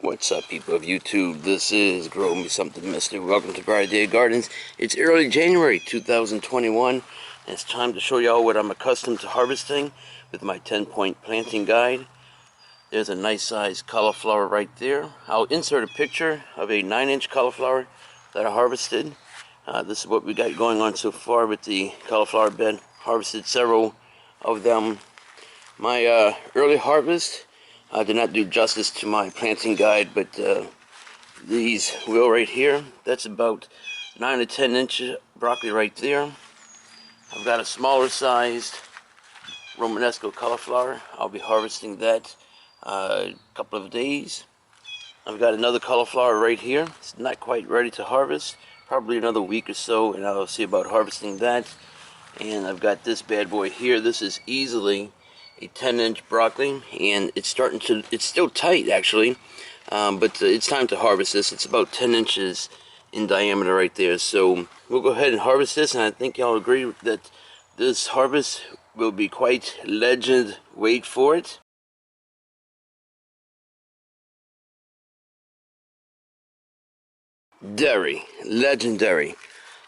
What's up, people of YouTube? This is Grow Me Something Mister. Welcome to Bright Day Gardens. It's early January 2021, and it's time to show y'all what I'm accustomed to harvesting with my 10-point planting guide. There's a nice sized cauliflower right there. I'll insert a picture of a 9-inch cauliflower that I harvested. This is what we got going on so far with the cauliflower bed. Harvested several of them. My early harvest did not do justice to my planting guide, but these will right here. That's about 9 to 10 inch broccoli right there. I've got a smaller sized Romanesco cauliflower. I'll be harvesting that a couple of days. I've got another cauliflower right here. It's not quite ready to harvest. Probably another week or so, and I'll see about harvesting that. And I've got this bad boy here. This is easily a 10-inch broccoli, and it's still tight actually, but it's time to harvest this. It's about 10 inches in diameter right there. So we'll go ahead and harvest this, and I think y'all agree that this harvest will be quite legend. Wait for it. Legendary.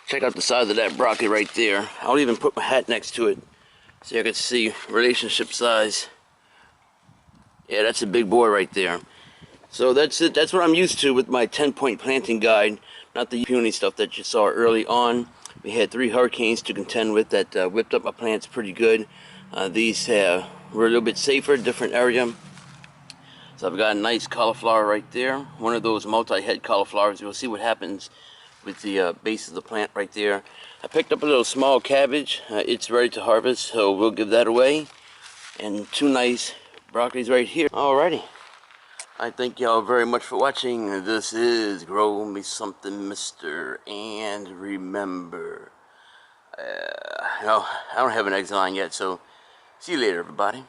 Check out the size of that broccoli right there. I'll even put my hat next to it so you can see relationship size. Yeah, that's a big boy right there. So that's it. That's what I'm used to with my 10-point planting guide, not the puny stuff that you saw early on. We had 3 hurricanes to contend with that whipped up my plants pretty good. These were a little bit safer, different area. So I've got a nice cauliflower right there, one of those multi-head cauliflowers. You'll see what happens with the base of the plant right there. I picked up a little small cabbage. It's ready to harvest, so we'll give that away. And 2 nice broccolis right here. Alrighty. I thank y'all very much for watching. This is Grow Me Something Mister. And remember, no, I don't have an exit line yet, so see you later, everybody.